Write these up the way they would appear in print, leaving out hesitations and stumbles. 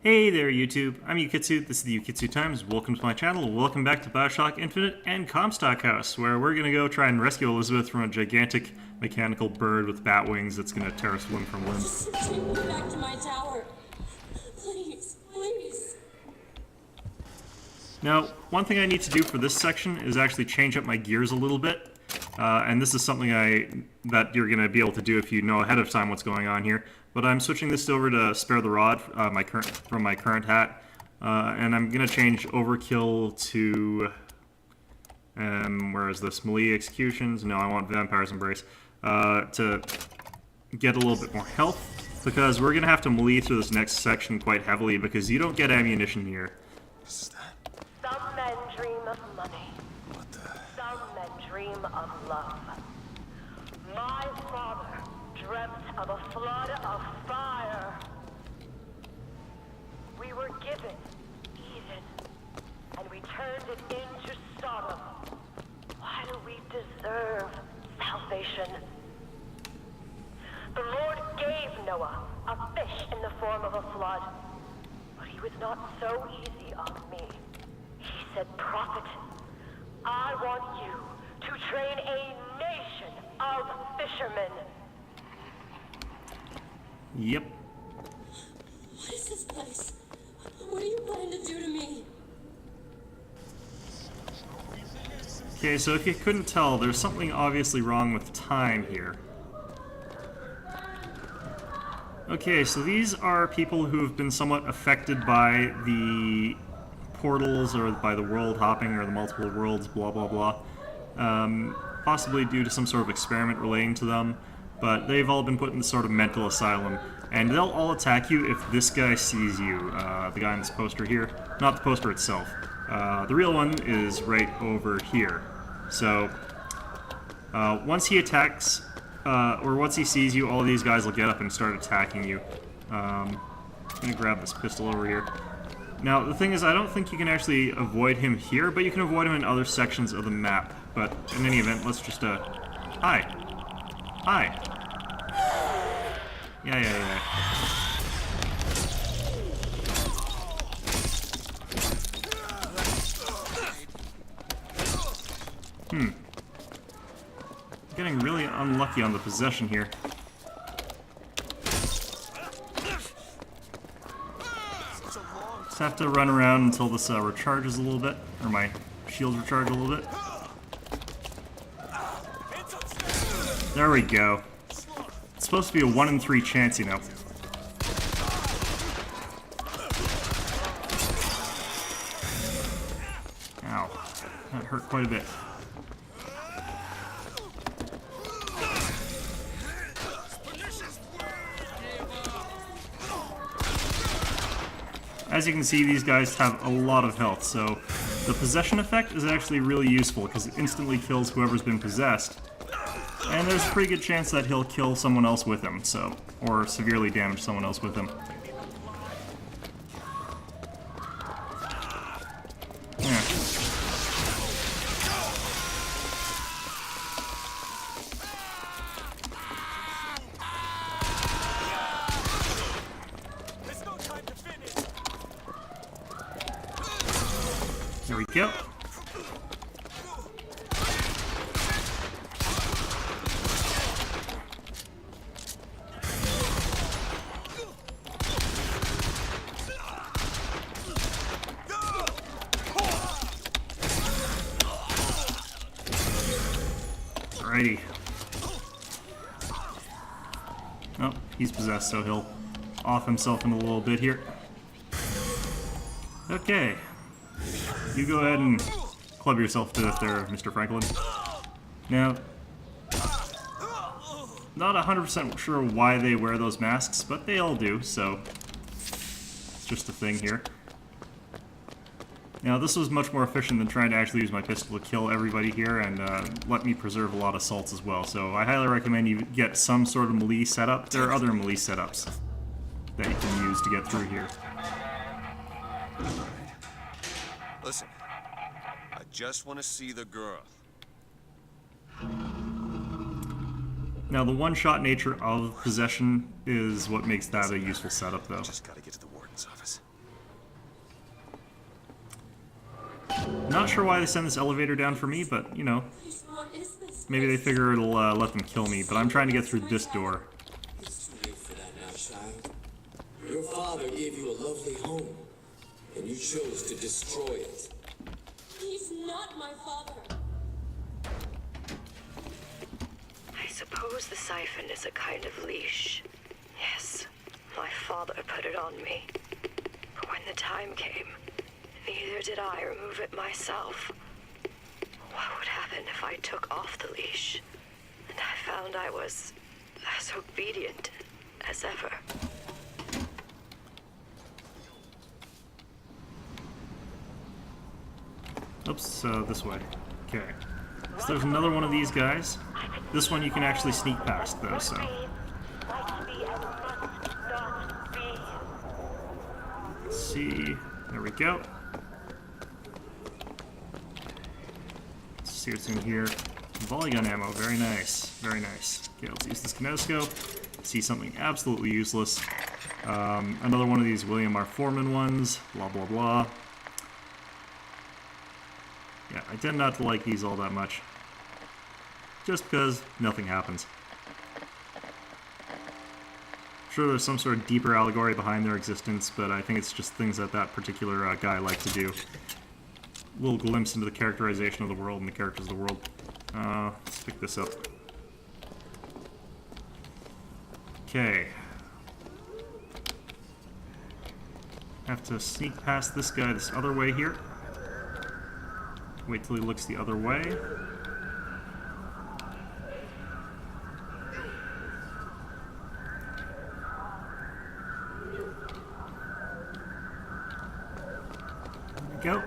Hey there YouTube, I'm Yukitsu, this is the Yukitsu Times, welcome to my channel, welcome back to Bioshock Infinite and Comstock House, where we're gonna go try and rescue Elizabeth from a gigantic mechanical bird with bat wings that's gonna tear us limb from limb. Just take me back to my tower. Please, please. Now, one thing I need to do for this section is actually change up my gears a little bit, and this is something that you're gonna be able to do if you know ahead of time what's going on here. But I'm switching this over to Spare the Rod, from my current hat, and I'm gonna change Overkill to, where is this, Melee Executions? No, I want Vampire's Embrace, to get a little bit more health, because we're gonna have to melee through this next section quite heavily, because you don't get ammunition here. Some men dream of money. Some men dream of love. My father dreamt of a flood of fire. We were given Eden, and we turned it into Sodom. Why do we deserve salvation? The Lord gave Noah a fish in the form of a flood, but he was not so easy on me. He said, "Prophet, I want you to train a nation of fishermen." Yep. What is this place? What are you planning to do to me? Okay, so if you couldn't tell, there's something obviously wrong with time here. Okay, so these are people who have been somewhat affected by the portals or by the world hopping or the multiple worlds, blah blah blah. Possibly due to some sort of experiment relating to them, but they've all been put in this sort of mental asylum, and they'll all attack you if this guy sees you, the guy on this poster here. Not the poster itself. The real one is right over here. So, once he attacks, or once he sees you, all of these guys will get up and start attacking you. I'm gonna grab this pistol over here. Now, the thing is, I don't think you can actually avoid him here, but you can avoid him in other sections of the map. But in any event, let's just, hi. Hi. Yeah. Getting really unlucky on the possession here. Just have to run around until this recharges a little bit, or my shields recharge a little bit. There we go. It's supposed to be a 1 in 3 chance, you know. Ow. That hurt quite a bit. As you can see, these guys have a lot of health, so the possession effect is actually really useful because it instantly kills whoever's been possessed. And there's a pretty good chance that he'll kill someone else with him, so, or severely damage someone else with him. Yeah. There we go. Alrighty. Oh, he's possessed, so he'll off himself in a little bit here. Okay. You go ahead and club yourself to death there, Mr. Franklin. Now, not 100% sure why they wear those masks, but they all do, so it's just a thing here. Now, this was much more efficient than trying to actually use my pistol to kill everybody here, and let me preserve a lot of salts as well. So I highly recommend you get some sort of melee setup. There are other melee setups that you can use to get through here. Listen, I just want to see the girl. Now, the one-shot nature of possession is what makes that a useful setup, though. Just gotta get to the warden's office. Not sure why they send this elevator down for me, but, you know, Please, what is this? maybe they figure it'll let them kill me, but I'm trying to get through this door. It's too late for that now, child. Your father gave you a lovely home, and you chose to destroy it. He's not my father. I suppose the siphon is a kind of leash. Yes, my father put it on me. But when the time came, neither did I remove it myself. What would happen if I took off the leash? And I found I was as obedient as ever. Oops, this way. Okay. So there's another one of these guys. This one you can actually sneak past, though, so... Let's see. There we go. Let's see what's in here. Volley gun ammo. Very nice. Very nice. Okay, let's use this kinescope. See something absolutely useless. Another one of these William R. Foreman ones. Blah, blah, blah. Yeah, I tend not to like these all that much. Just because nothing happens. Sure, there's some sort of deeper allegory behind their existence, but I think it's just things that that particular guy liked to do. A little glimpse into the characterization of the world and the characters of the world. Let's pick this up. Okay. Have to sneak past this guy this other way here. Wait till he looks the other way. Go.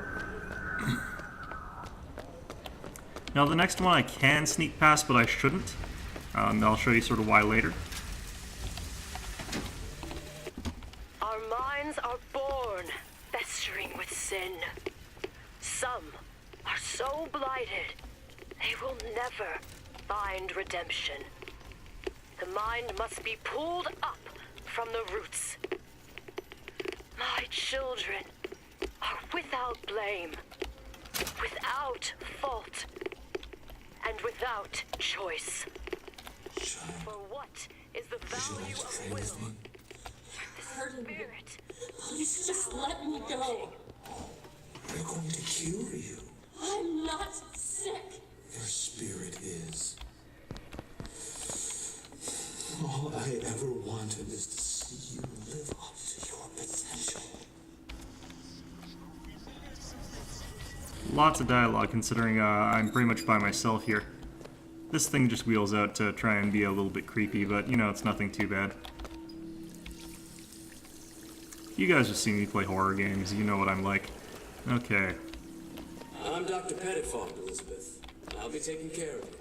Now the next one I can sneak past, but I shouldn't. And I'll show you sort of why later. Our minds are born festering with sin. Some are so blighted, they will never find redemption. The mind must be pulled up from the roots. My children are without blame, without fault, and without choice. Child, For what is the would you value like to of pray will? with me? Hurting me. Spirit Please just let me go. We're going to cure you. I'm not sick. Your spirit is. All I ever wanted is to see you live up to your potential. Lots of dialogue, considering I'm pretty much by myself here. This thing just wheels out to try and be a little bit creepy, but, you know, it's nothing too bad. You guys have seen me play horror games, you know what I'm like. Okay. I'm Dr. Pettifond, Elizabeth. I'll be taking care of you.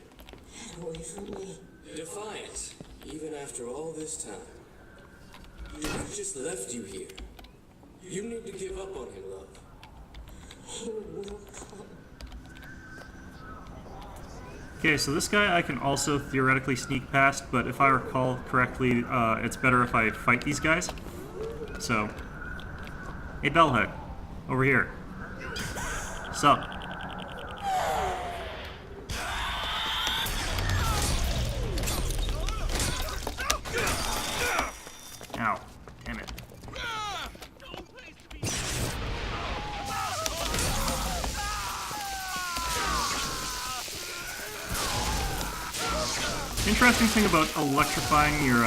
Get away from me. Defiant, even after all this time. He just left you here. You need to give up on him, love. He will come. Okay, so this guy I can also theoretically sneak past, but if I recall correctly, it's better if I fight these guys. So, hey Bellhead, over here. Sup? Ow, damn it. Interesting thing about electrifying your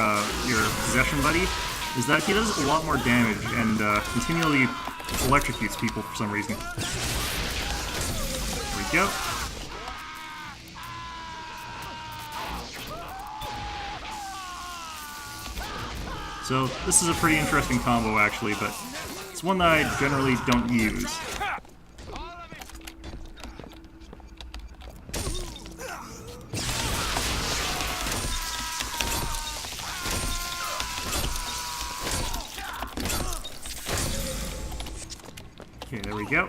possession buddy is that he does a lot more damage and continually electrocutes people for some reason. There we go. So this is a pretty interesting combo actually, but it's one that I generally don't use. Okay, there we go.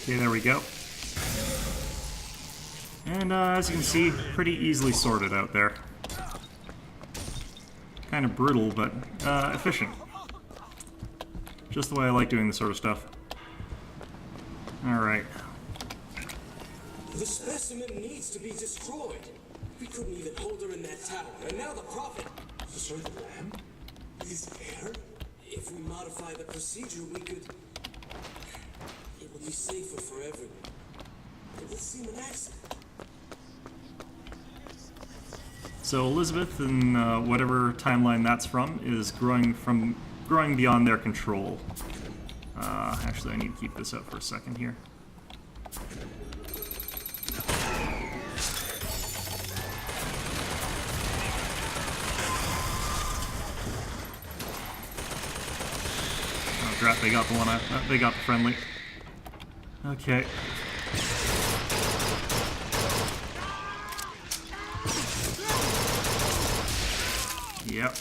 Okay, there we go. And as you can see, pretty easily sorted out there. Kind of brutal, but efficient. Just the way I like doing this sort of stuff. Alright. The specimen needs to be destroyed. We couldn't even hold her in that tower, and now the Prophet. Destroy the lamb? His heir? If we modify the procedure, we could... It will be safer for everyone. It will seem an accident. So Elizabeth, in whatever timeline that's from, is growing beyond their control. Actually, I need to keep this up for a second here. Oh crap! They got the one. They got the friendly. Okay. Yep.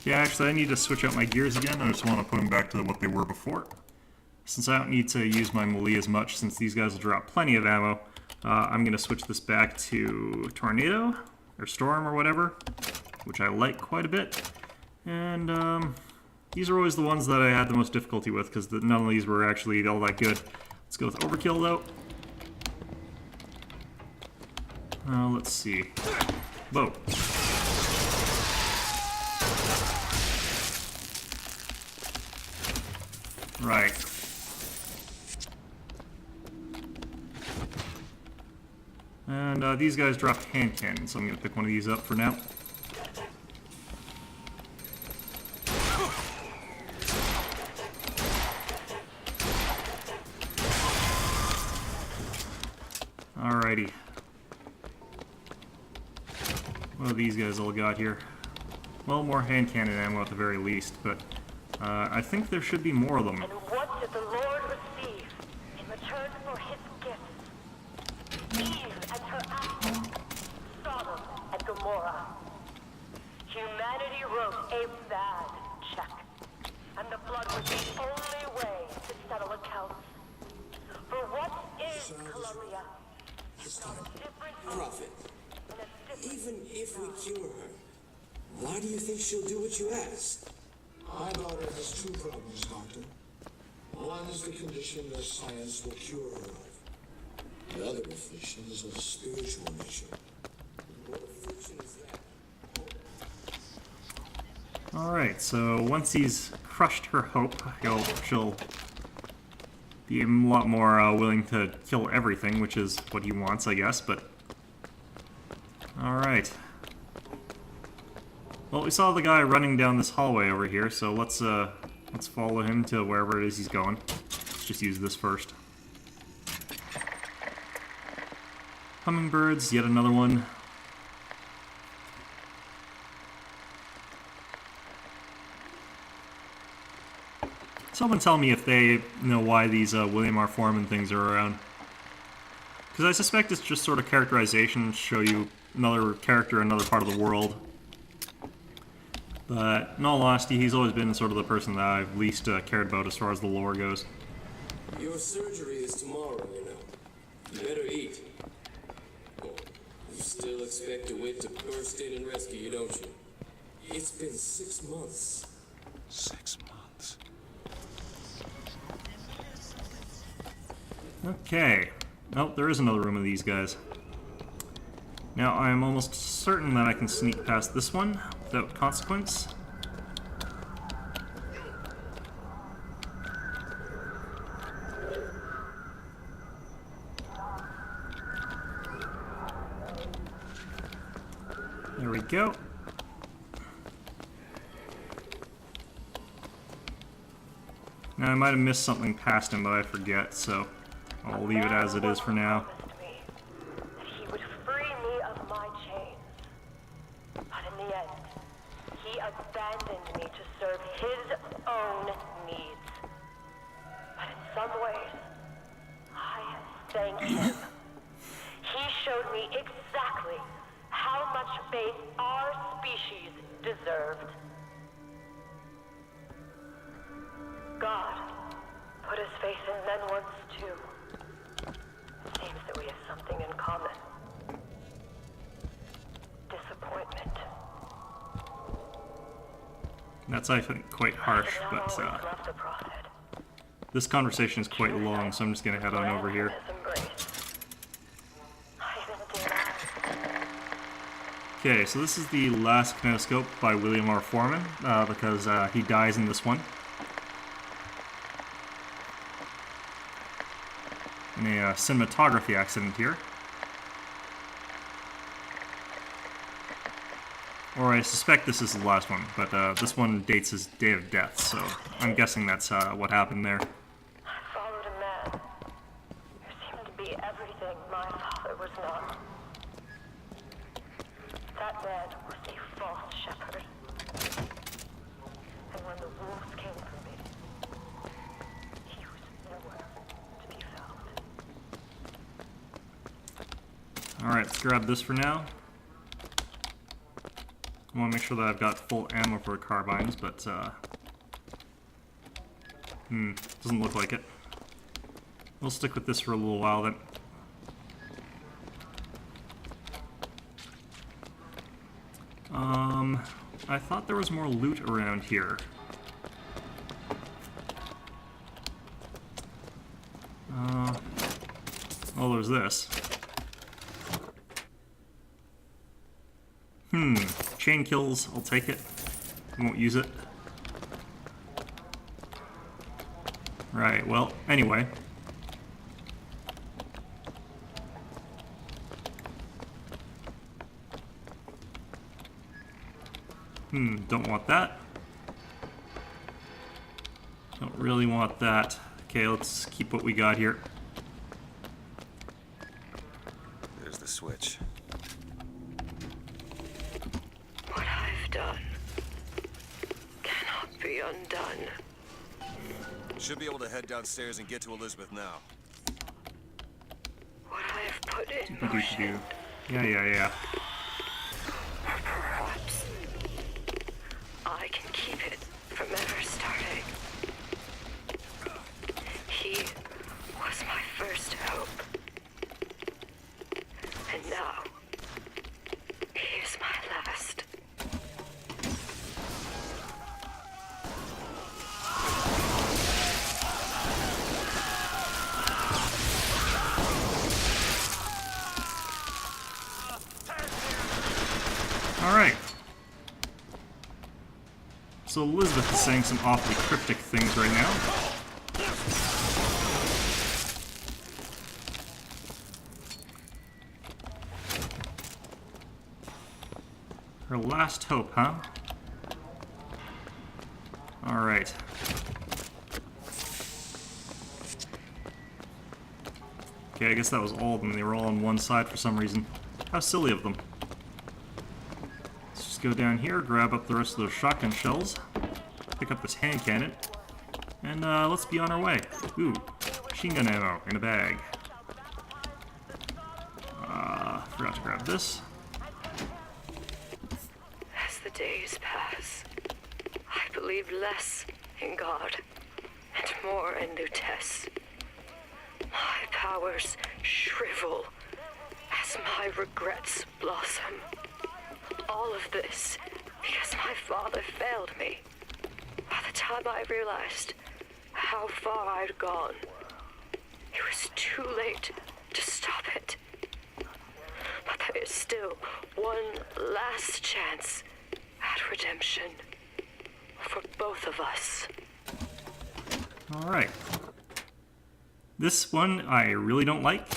Yeah, actually, I need to switch out my gears again. I just want to put them back to what they were before. Since I don't need to use my melee as much, since these guys will drop plenty of ammo, I'm going to switch this back to Tornado, or Storm, or whatever, which I like quite a bit. And, these are always the ones that I had the most difficulty with, because none of these were actually all that good. Let's go with Overkill, though. Let's see. Whoa. Right. And these guys drop hand cannons, so I'm going to pick one of these up for now. Alrighty. What have these guys all got here? Well, more hand cannon ammo at the very least, but I think there should be more of them. And what did the Lord receive in return for his gifts? Eve and her apple, Sodom and Gomorrah. Humanity wrote a bad check, and the blood was the only way to settle accounts. For what is Columbia? Prophet, even if we cure her, why do you think she'll do what you ask? My daughter has two problems, Doctor. One is the condition that science will cure her of. The other affliction is of a spiritual nature. What affliction is that? Alright, so once he's crushed her hope, she'll be a lot more willing to kill everything, which is what he wants, I guess, but... Alright. Well, we saw the guy running down this hallway over here, so let's follow him to wherever it is he's going. Let's just use this first. Hummingbirds, yet another one. Someone tell me if they know why these William R. Foreman things are around. Because I suspect it's just sort of characterization to show you another character, another part of the world. But in all honesty, he's always been sort of the person that I've least cared about as far as the lore goes. Your surgery is tomorrow, you know. You better eat. Oh, you still expect the wit to burst in and rescue you, don't you? It's been 6 months. 6 months. Okay. Nope, there is another room of these guys. Now, I'm almost certain that I can sneak past this one without consequence. There we go. Now, I might have missed something past him, but I forget, so I'll leave it as it is for now. He would free me of my chains. But in the end, he abandoned me to serve his own needs. But in some ways, I thank him. He showed me exactly how then once too. Seems that we have something in common. Disappointment. That's, I think, quite harsh, I've but not always loved the Prophet. this conversation is quite long, so I'm just gonna head on over here. His embrace. I even dare. Okay, so this is the last kinetiscope by William R. Foreman, because he dies in this one. In a cinematography accident here. Or I suspect this is the last one, but this one dates his date of death, so I'm guessing that's what happened there. I followed a man who seemed to be everything my father was not. That man was a false shepherd. And when the wolves came for me, he was nowhere to be found. Alright, let's grab this for now. I want to make sure that I've got full ammo for carbines, but doesn't look like it. We'll stick with this for a little while then. I thought there was more loot around here. Oh, there's this. Chain kills, I'll take it. I won't use it. Right, well, anyway. Don't want that. Don't really want that. Okay, let's keep what we got here. There's the switch. What I've done cannot be undone. Should be able to head downstairs and get to Elizabeth now. What I have put in Do. motion, Yeah. perhaps I can keep it from ever starting. He was my first hope. And now, he is my last. Alright. So Elizabeth is saying some awfully cryptic things right now. Her last hope, huh? Alright. Okay, I guess that was all of them. They were all on one side for some reason. How silly of them. Let's just go down here, grab up the rest of those shotgun shells, pick up this hand cannon, and let's be on our way. Ooh, machine gun ammo in a bag. Forgot to grab this. As the days pass, I believe less in God and more in Lutece. My powers shrivel as my regrets blossom. All of this because my father failed me. By the time I realized how far I'd gone, it was too late to stop it. But there is still one last chance at redemption for both of us. Alright. This one I really don't like,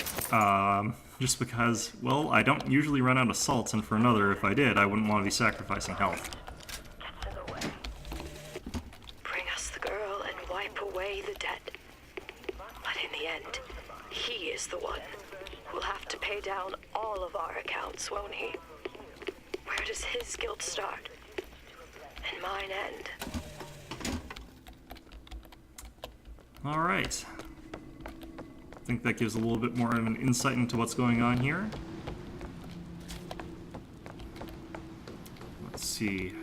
just because, well, I don't usually run out of salts, and for another, if I did, I wouldn't want to be sacrificing health. Gets in the way. Bring us the girl and wipe away the dead. But in the end, he is the one who'll have to pay down all of our accounts, won't he? Where does his guilt start? And mine end? Alright. I think that gives a little bit more of an insight into what's going on here. Let's see.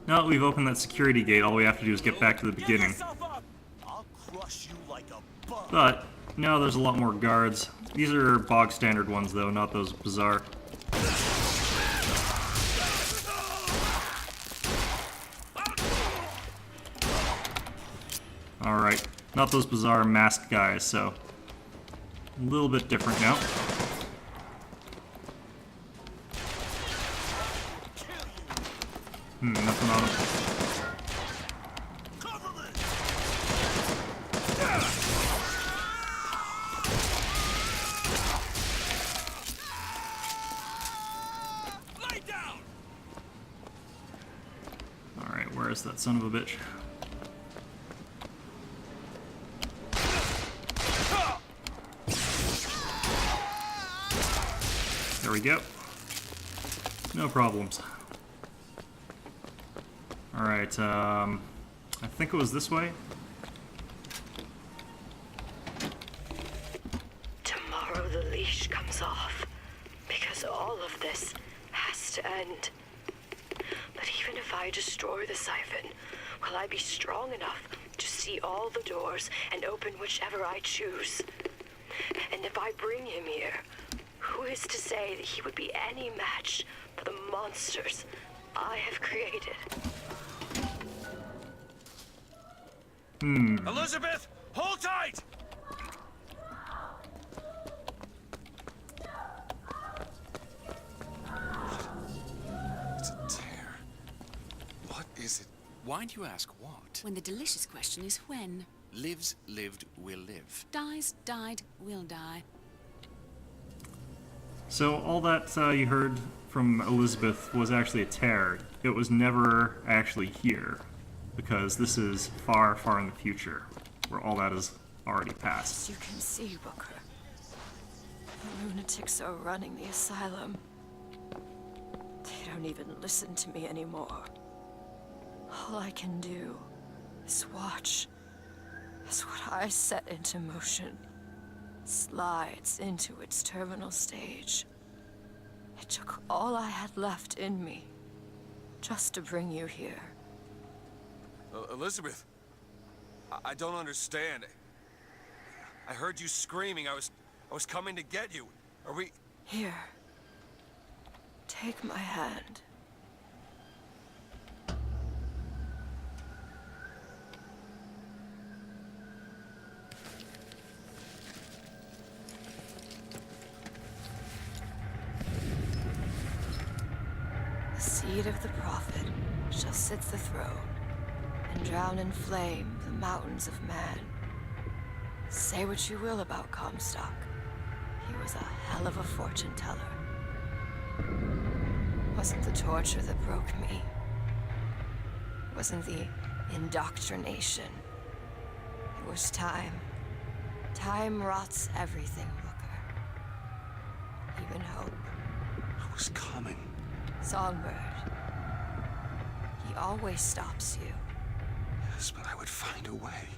Now that we've opened that security gate, all we have to do is get back to the beginning. But now there's a lot more guards. These are bog standard ones though, not those bizarre. Alright, not those bizarre masked guys, so a little bit different now. Nothing on him. Alright, where is that son of a bitch? There we go. No problems. Alright, I think it was this way. Tomorrow the leash comes off, because all of this has to end. But even if I destroy the siphon, will I be strong enough to see all the doors and open whichever I choose? And if I bring him here, who is to say that he would be any match for the monsters I have created? Elizabeth, hold tight! It's a tear. What is it? Why do you ask what? When the delicious question is when. Lives, lived, will live. Dies, died, will die. So all that you heard from Elizabeth was actually a tear. It was never actually here, because this is far, far in the future, where all that is already past. As you can see, Booker, the lunatics are running the asylum. They don't even listen to me anymore. All I can do is watch as what I set into motion slides into its terminal stage. It took all I had left in me just to bring you here. Elizabeth, I don't understand. I heard you screaming. I was coming to get you. Are we... Here. Take my hand. The seed of the prophet shall sit the throne and drown in flame the mountains of man. Say what you will about Comstock. He was a hell of a fortune teller. Wasn't the torture that broke me. Wasn't the indoctrination. It was time. Time rots everything, Booker. Even hope. I was coming. Songbird. He always stops you. Yes, but I would find a way.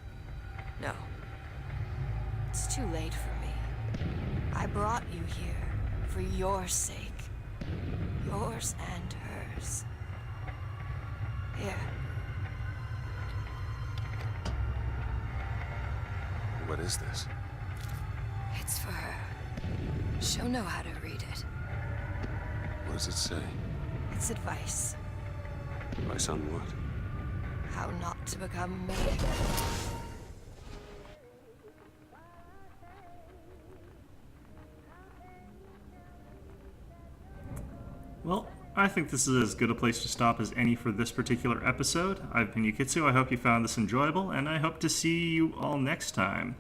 No. It's too late for me. I brought you here for your sake. Yours and hers. Here. What is this? It's for her. She'll know how to read it. What does it say? It's advice. Advice on what? How not to become me. Well, I think this is as good a place to stop as any for this particular episode. I've been Yukitsu. I hope you found this enjoyable, and I hope to see you all next time.